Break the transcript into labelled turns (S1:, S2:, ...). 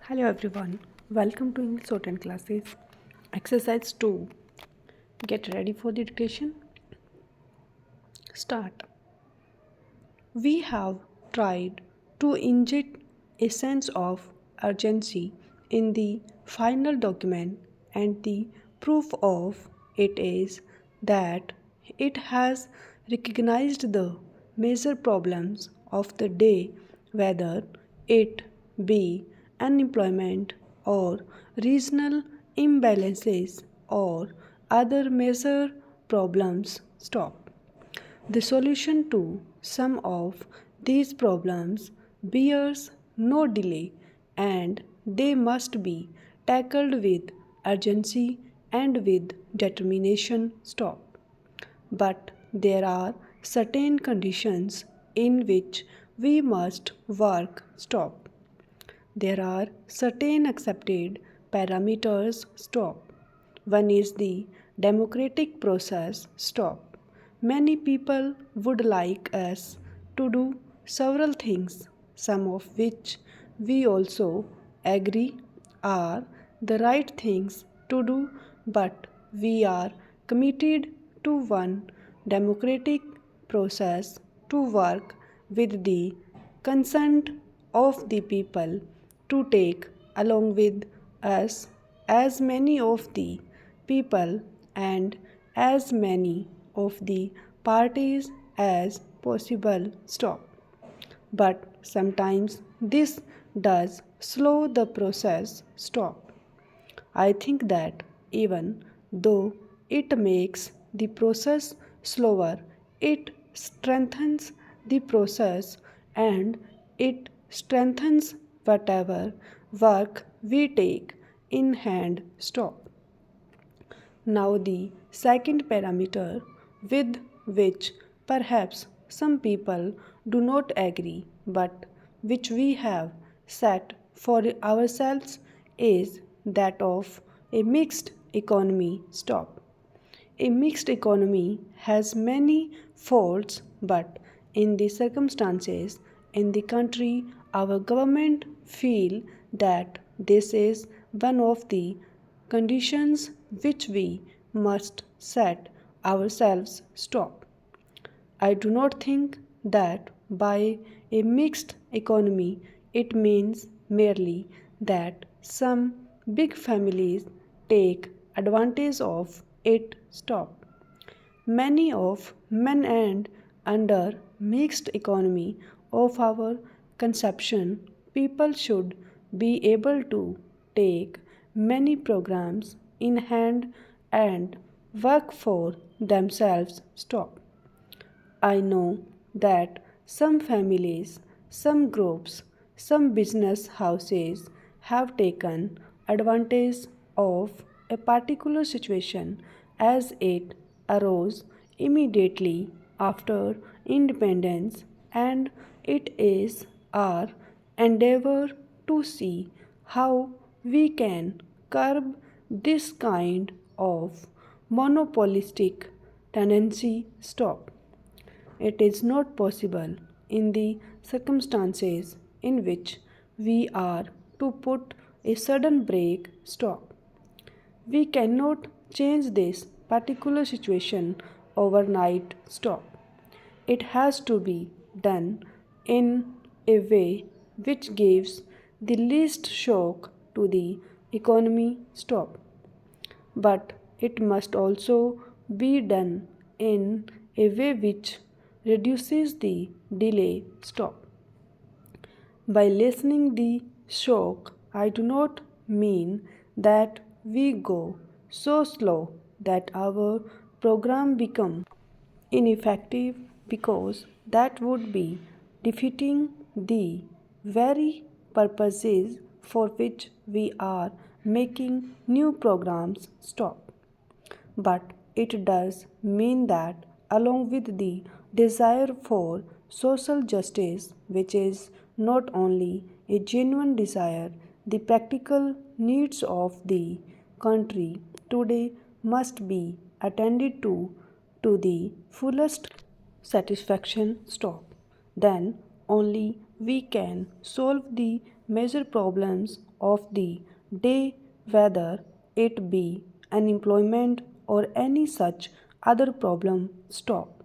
S1: Hello everyone, welcome to English Shorthand classes. Exercise 2. Get ready for the dictation. Start. We have tried to inject a sense of urgency in the final document, and the proof of it is that it has recognized the major problems of the day, whether it be unemployment or regional imbalances or other major problems. Stop. The solution to some of these problems bears no delay, and they must be tackled with urgency and with determination. Stop. But there are certain conditions in which we must work. Stop. There are certain accepted parameters. Stop. One is the democratic process. Stop. Many people would like us to do several things, some of which we also agree are the right things to do, but we are committed to one democratic process to work with the consent of the people to take along with us as many of the people and as many of the parties as possible. Stop. But sometimes this does slow the process. Stop. I think that even though it makes the process slower, it strengthens the process, and it strengthens whatever work we take in hand. Stop. Now, the second parameter with which perhaps some people do not agree, but which we have set for ourselves, is that of a mixed economy. Stop. A mixed economy has many faults, but in the circumstances in the country, our government feel that this is one of the conditions which we must set ourselves. Stop. I do not think that by a mixed economy it means merely that some big families take advantage of it. Stop. Many of men and under mixed economy of our conception, people should be able to take many programs in hand and work for themselves. Stop. I know that some families, some groups, some business houses have taken advantage of a particular situation as it arose immediately after independence, and it is our endeavor to see how we can curb this kind of monopolistic tendency. Stop. It is not possible in the circumstances in which we are to put a sudden break. Stop. We cannot change this particular situation overnight. Stop. It has to be done in a way which gives the least shock to the economy. Stop. But it must also be done in a way which reduces the delay. Stop. By lessening the shock, I do not mean that we go so slow that our program become ineffective, because that would be defeating the very purposes for which we are making new programs. Stop. But it does mean that, along with the desire for social justice, which is not only a genuine desire, the practical needs of the country today must be attended to the fullest satisfaction. Stop. Then only we can solve the major problems of the day, whether it be unemployment or any such other problem. Stop.